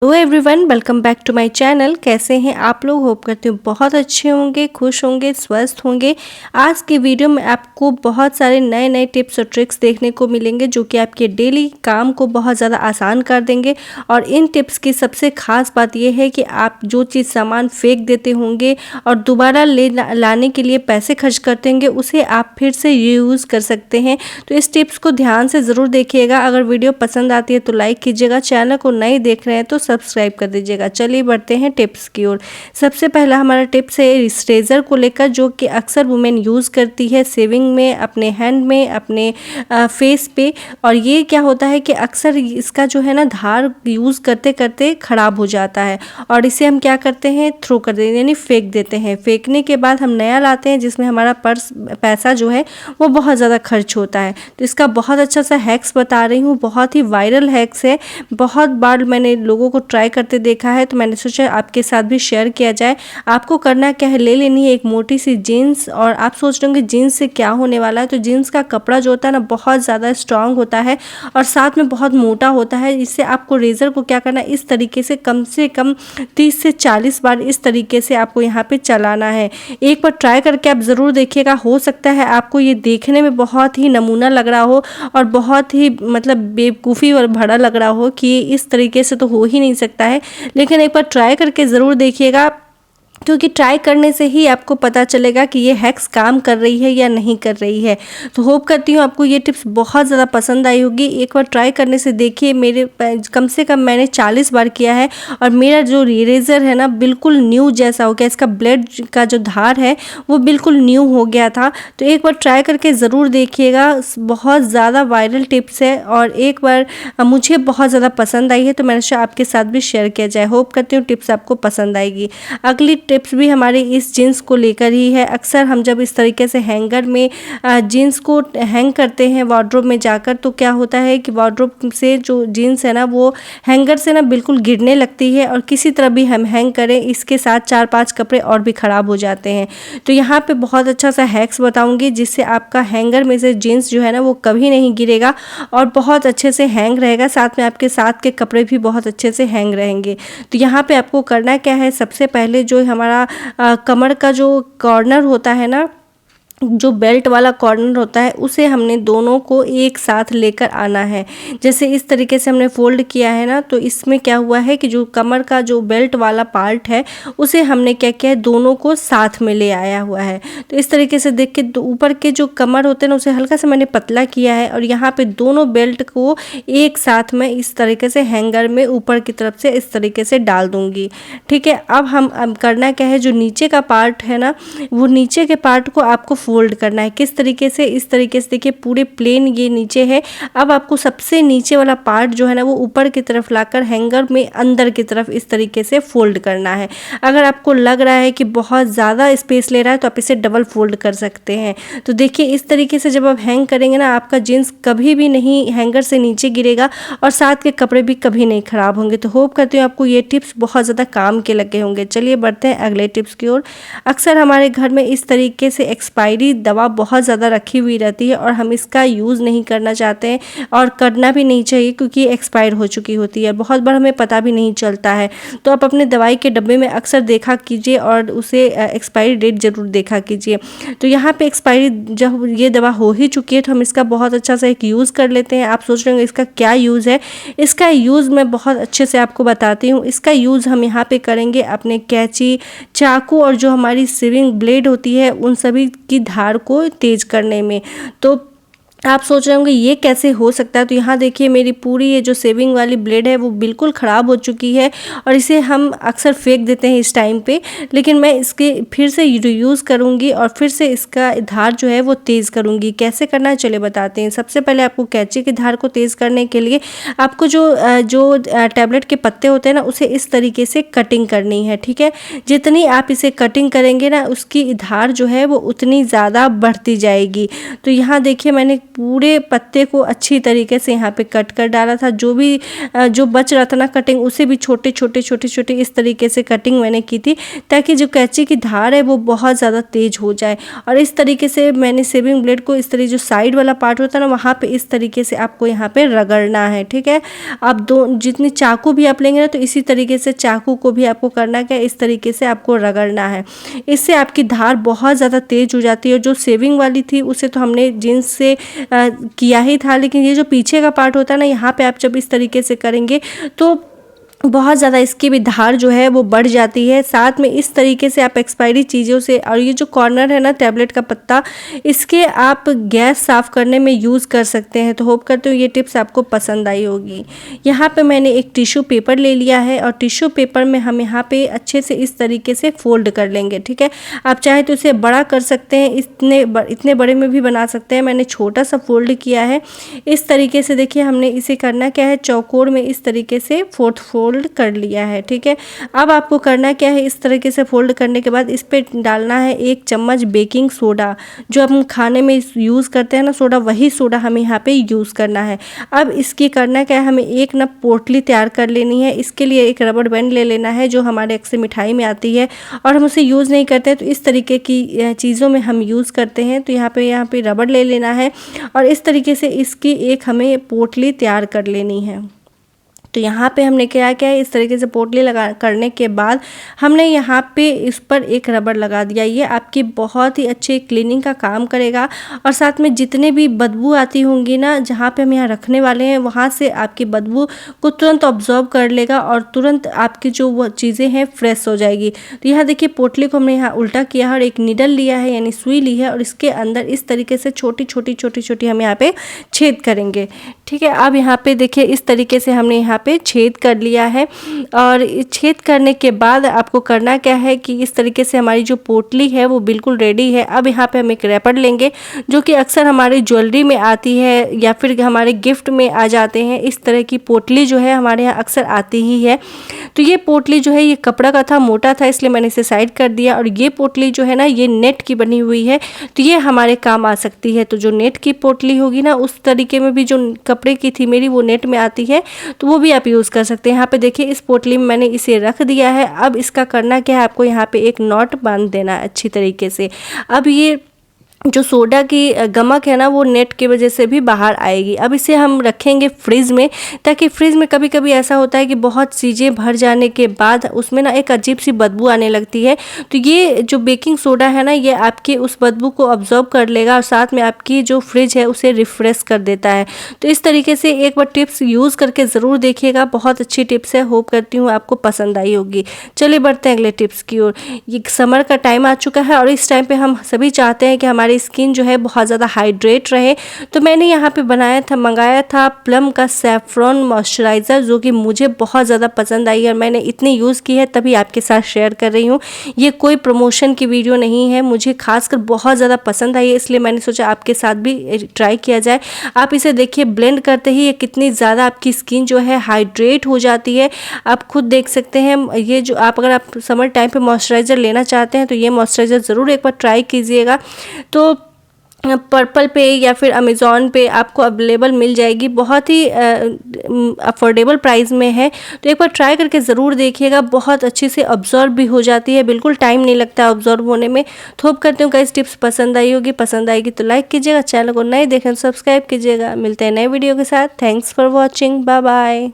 Hello everyone, welcome back to my channel. कैसे हैं आप लोग? होप करती हूँ बहुत अच्छे होंगे, खुश होंगे, स्वस्थ होंगे। आज के वीडियो में आपको बहुत सारे नए नए टिप्स और ट्रिक्स देखने को मिलेंगे जो कि आपके डेली काम को बहुत ज़्यादा आसान कर देंगे। और इन टिप्स की सबसे ख़ास बात यह है कि आप जो चीज़ सामान फेंक देते होंगे और दोबारा लाने के लिए पैसे खर्च करते होंगे, उसे आप फिर से यूज़ कर सकते हैं। तो इस टिप्स को ध्यान से ज़रूर देखिएगा। अगर वीडियो पसंद आती है तो लाइक कीजिएगा, चैनल को नए देख रहे हैं तो सब्सक्राइब कर दीजिएगा। चलिए बढ़ते हैं टिप्स की ओर। सबसे पहला हमारा टिप्स है इरेजर को लेकर, जो कि अक्सर वुमेन यूज़ करती है सेविंग में, अपने हैंड में, अपने फेस पे। और ये क्या होता है कि अक्सर इसका जो है ना धार यूज़ करते करते ख़राब हो जाता है और इसे हम क्या करते हैं, थ्रो कर देते हैं, यानी फेंक देते हैं। फेंकने के बाद हम नया लाते हैं जिसमें हमारा पैसा जो है वो बहुत ज़्यादा खर्च होता है। तो इसका बहुत अच्छा सा हैक्स बता रही हूँ, बहुत ही वायरल हैक्स है। बहुत बार मैंने लोगों को ट्राई करते देखा है, तो मैंने सोचा आपके साथ भी शेयर किया जाए। आपको करना क्या है, ले लेनी है एक मोटी सी जीन्स। और आप सोच रहे होंगे जीन्स से क्या होने वाला है, तो जीन्स का कपड़ा जो होता है ना बहुत ज़्यादा स्ट्रांग होता है और साथ में बहुत मोटा होता है। इससे आपको रेज़र को क्या करना है, इस तरीके से कम 30 से 40 बार इस तरीके से आपको यहाँ पे चलाना है। एक बार ट्राई करके आप ज़रूर देखिएगा। हो सकता है आपको ये देखने में बहुत ही नमूना लग रहा हो और बहुत ही मतलब बेवकूफ़ी और भरा लग रहा हो कि इस तरीके से तो हो ही नहीं सकता है, लेकिन एक बार ट्राई करके ज़रूर देखिएगा, क्योंकि ट्राई करने से ही आपको पता चलेगा कि ये हैक्स काम कर रही है या नहीं कर रही है। तो होप करती हूँ आपको ये टिप्स बहुत ज़्यादा पसंद आई होगी। एक बार ट्राई करने से देखिए। मेरे कम से कम मैंने 40 बार किया है और मेरा जो इरेज़र है ना बिल्कुल न्यू जैसा हो गया। इसका ब्लेड का जो धार है वो बिल्कुल न्यू हो गया था। तो एक बार ट्राई करके ज़रूर देखिएगा। बहुत ज़्यादा वायरल टिप्स है और एक बार मुझे बहुत ज़्यादा पसंद आई है, तो मैंने सोचा आपके साथ भी शेयर किया जाए। होप करती हूँ टिप्स आपको पसंद आएगी। अगली टिप्स भी हमारी इस जीन्स को लेकर ही है। अक्सर हम जब इस तरीके से हैंगर में जीन्स को हैंग करते हैं वार्डरोब में जाकर, तो क्या होता है कि वार्डरोब से जो जीन्स है ना वो हैंगर से ना बिल्कुल गिरने लगती है और किसी तरह भी हम हैंग करें इसके साथ 4-5 कपड़े और भी ख़राब हो जाते हैं। तो यहाँ पे बहुत अच्छा सा हैक्स बताऊँगी जिससे आपका हैंगर में से जीन्स जो है ना वो कभी नहीं गिरेगा और बहुत अच्छे से हैंग रहेगा। साथ में आपके साथ के कपड़े भी बहुत अच्छे से हैंग रहेंगे। तो यहाँ पे आपको करना क्या है, सबसे पहले जो हमारा कमर का जो कॉर्नर होता है ना, जो बेल्ट वाला कॉर्नर होता है, उसे हमने दोनों को एक साथ लेकर आना है। जैसे इस तरीके से हमने फोल्ड किया है ना, तो इसमें क्या हुआ है कि जो कमर का जो बेल्ट वाला पार्ट है उसे हमने क्या किया है, दोनों को साथ में ले आया हुआ है। तो इस तरीके से देख के ऊपर के जो कमर होते हैं ना उसे हल्का सा मैंने पतला किया है और यहाँ पे दोनों बेल्ट को एक साथ में इस तरीके से हैंगर में ऊपर की तरफ से इस तरीके से डाल दूँगी। ठीक है। अब करना क्या है, जो नीचे का पार्ट है ना वो नीचे के पार्ट को आपको फोल्ड करना है। किस तरीके से, इस तरीके से देखिए पूरे प्लेन ये नीचे है। अब आपको सबसे नीचे वाला पार्ट जो है ना वो ऊपर की तरफ लाकर हैंगर में अंदर की तरफ इस तरीके से फोल्ड करना है। अगर आपको लग रहा है कि बहुत ज़्यादा स्पेस ले रहा है तो आप इसे डबल फोल्ड कर सकते हैं। तो देखिए इस तरीके से जब आप हैंग करेंगे ना, आपका जीन्स कभी भी नहीं हैंगर से नीचे गिरेगा और साथ के कपड़े भी कभी नहीं ख़राब होंगे। तो होप करती हूँ आपको ये टिप्स बहुत ज़्यादा काम के लगे होंगे। चलिए बढ़ते हैं अगले टिप्स की ओर। अक्सर हमारे घर में इस तरीके से एक्सपायरी दवा बहुत ज़्यादा रखी हुई रहती है और हम इसका यूज़ नहीं करना चाहते हैं और करना भी नहीं चाहिए, क्योंकि एक्सपायर हो चुकी होती है। बहुत बार हमें पता भी नहीं चलता है। तो आप अपने दवाई के डब्बे में अक्सर देखा कीजिए और उसे एक्सपायरी डेट ज़रूर देखा कीजिए। तो यहाँ पे एक्सपायरी जब ये दवा हो ही चुकी है तो हम इसका बहुत अच्छा सा एक यूज़ कर लेते हैं। आप सोच रहे होंगे इसका क्या यूज़ है। इसका यूज़ मैं बहुत अच्छे से आपको बताती हूँ। इसका यूज़ हम यहाँ पे करेंगे अपने कैंची, चाकू और जो हमारी शेविंग ब्लेड होती है उन सभी की धार को तेज करने में। तो आप सोच रहे होंगे ये कैसे हो सकता है। तो यहाँ देखिए मेरी पूरी ये जो शेविंग वाली ब्लेड है वो बिल्कुल ख़राब हो चुकी है और इसे हम अक्सर फेंक देते हैं इस टाइम पे, लेकिन मैं इसके फिर से यूज़ करूँगी और फिर से इसका धार जो है वो तेज़ करूँगी। कैसे करना है चलिए बताते हैं। सबसे पहले आपको कैंची की धार को तेज़ करने के लिए आपको जो टैबलेट के पत्ते होते हैं ना उसे इस तरीके से कटिंग करनी है। ठीक है। जितनी आप इसे कटिंग करेंगे ना उसकी धार जो है वो उतनी ज़्यादा बढ़ती जाएगी। तो यहाँ देखिए मैंने पूरे पत्ते को अच्छी तरीके से यहाँ पे कट कर डाला था। जो बच रहा था ना कटिंग, उसे भी छोटे छोटे इस तरीके से कटिंग मैंने की थी, ताकि जो कैंची की धार है वो बहुत ज़्यादा तेज हो जाए। और इस तरीके से मैंने शेविंग ब्लेड को इस तरीके जो साइड वाला पार्ट होता है ना, वहाँ पे इस तरीके से आपको यहाँ पे रगड़ना है, ठीक है। अब जितनी चाकू भी आप लेंगे ना, तो इसी तरीके से चाकू को भी आपको करना क्या, इस तरीके से आपको रगड़ना है। इससे आपकी धार बहुत ज़्यादा तेज हो जाती है। जो शेविंग वाली थी उसे तो हमने जिन्स से किया ही था, लेकिन ये जो पीछे का पार्ट होता है ना, यहाँ पे आप जब इस तरीके से करेंगे तो बहुत ज़्यादा इसकी भी धार जो है वो बढ़ जाती है। साथ में इस तरीके से आप एक्सपायरी चीज़ों से, और ये जो कॉर्नर है ना टैबलेट का पत्ता, इसके आप गैस साफ़ करने में यूज़ कर सकते हैं। तो होप करते हो ये टिप्स आपको पसंद आई होगी। यहाँ पे मैंने एक टिश्यू पेपर ले लिया है, और टिश्यू पेपर में हम यहाँ पे अच्छे से इस तरीके से फोल्ड कर लेंगे, ठीक है। आप चाहे तो इसे बड़ा कर सकते हैं, इतने बड़े में भी बना सकते हैं। मैंने छोटा सा फोल्ड किया है इस तरीके से। देखिए हमने इसे करना क्या है, चौकोर में इस तरीके से फोल्ड कर लिया है, ठीक है। अब आपको करना क्या है, इस तरीके से फोल्ड करने के बाद इस पे डालना है 1 चम्मच बेकिंग सोडा। जो हम खाने में यूज़ करते हैं ना सोडा, वही सोडा हमें यहाँ पे यूज़ करना है। अब इसकी करना क्या है, हमें एक ना पोटली तैयार कर लेनी है। इसके लिए एक रबड़ बैंड ले लेना है, जो हमारे अक्सर मिठाई में आती है और हम उसे यूज़ नहीं करते, तो इस तरीके की चीज़ों में हम यूज़ करते हैं। तो यहाँ पे रबड़ ले लेना है, और इस तरीके से इसकी एक हमें पोटली तैयार कर लेनी है। तो यहाँ पे हमने क्या किया है, इस तरीके से पोटली करने के बाद हमने यहाँ पे इस पर एक रबड़ लगा दिया। ये आपकी बहुत ही अच्छे क्लीनिंग का काम करेगा, और साथ में जितने भी बदबू आती होंगी ना, जहाँ पे हम यहाँ रखने वाले हैं, वहाँ से आपकी बदबू को तुरंत ऑब्जॉर्व कर लेगा, और तुरंत आपकी जो वो चीज़ें हैं फ्रेश हो जाएगी। तो यहाँ देखिए पोटली को हमने यहाँ उल्टा किया है, और एक नीडल लिया है यानी सुई ली है, और इसके अंदर इस तरीके से छोटी छोटी हम यहाँ पे छेद करेंगे, ठीक है। अब यहाँ पे देखिए इस तरीके से हमने यहाँ पे छेद कर लिया है, और छेद करने के बाद आपको करना क्या है कि इस तरीके से हमारी जो पोटली है वो बिल्कुल रेडी है। अब यहाँ पे हम एक रैपर लेंगे, जो कि अक्सर हमारी ज्वेलरी में आती है या फिर हमारे गिफ्ट में आ जाते हैं। इस तरह की पोटली जो है हमारे यहाँ अक्सर आती ही है। तो ये पोटली जो है ये कपड़ा का था, मोटा था, इसलिए मैंने इसे साइड कर दिया। और ये पोटली जो है ना, ये नेट की बनी हुई है, तो ये हमारे काम आ सकती है। तो जो नेट की पोटली होगी ना, उस तरीके में भी जो कपड़े की थी मेरी, वो नेट में आती है, तो वो भी आप यूज़ कर सकते हैं। यहाँ पे देखिए इस पोटली में मैंने इसे रख दिया है। अब इसका करना क्या है, आपको यहाँ पे एक नॉट बांध देना है अच्छी तरीके से। अब ये जो सोडा की गमक है ना, वो नेट की वजह से भी बाहर आएगी। अब इसे हम रखेंगे फ्रिज में, ताकि फ्रिज में कभी कभी ऐसा होता है कि बहुत चीज़ें भर जाने के बाद उसमें ना एक अजीब सी बदबू आने लगती है। तो ये जो बेकिंग सोडा है ना, ये आपकी उस बदबू को ऑब्जॉर्व कर लेगा, और साथ में आपकी जो फ्रिज है उसे रिफ्रेश कर देता है। तो इस तरीके से एक बार टिप्स यूज़ करके ज़रूर देखिएगा, बहुत अच्छी टिप्स है। होप करती हूँ आपको पसंद आई होगी। चलिए बढ़ते हैं अगले टिप्स की ओर। ये समर का टाइम आ चुका है, और इस टाइम पर हम सभी चाहते हैं कि हमारी स्किन जो है बहुत ज़्यादा हाइड्रेट रहे। तो मैंने यहाँ पे मंगाया था प्लम का सैफ्रॉन मॉइस्चराइज़र, जो कि मुझे बहुत ज़्यादा पसंद आई, और मैंने इतनी यूज़ की है तभी आपके साथ शेयर कर रही हूँ। ये कोई प्रमोशन की वीडियो नहीं है, मुझे खासकर बहुत ज़्यादा पसंद आई है, इसलिए मैंने सोचा आपके साथ भी ट्राई किया जाए। आप इसे देखिए, ब्लेंड करते ही ये कितनी ज़्यादा आपकी स्किन जो है हाइड्रेट हो जाती है, आप खुद देख सकते हैं। ये जो अगर आप समर टाइम पे मॉइस्चराइज़र लेना चाहते हैं, तो ये मॉइस्चराइज़र ज़रूर एक बार ट्राई कीजिएगा। तो पर्पल पे या फिर अमेज़ॉन पे आपको अवेलेबल मिल जाएगी, बहुत ही अफोर्डेबल प्राइस में है। तो एक बार ट्राई करके ज़रूर देखिएगा, बहुत अच्छे से ऑब्जॉर्व भी हो जाती है, बिल्कुल टाइम नहीं लगता है ऑब्जॉर्व होने में। तो होप करती हूँ गाइस टिप्स पसंद आई होगी। पसंद आएगी तो लाइक कीजिएगा, चैनल को नए देखें तो सब्सक्राइब कीजिएगा। मिलते हैं नए वीडियो के साथ। Thanks for watching, bye bye.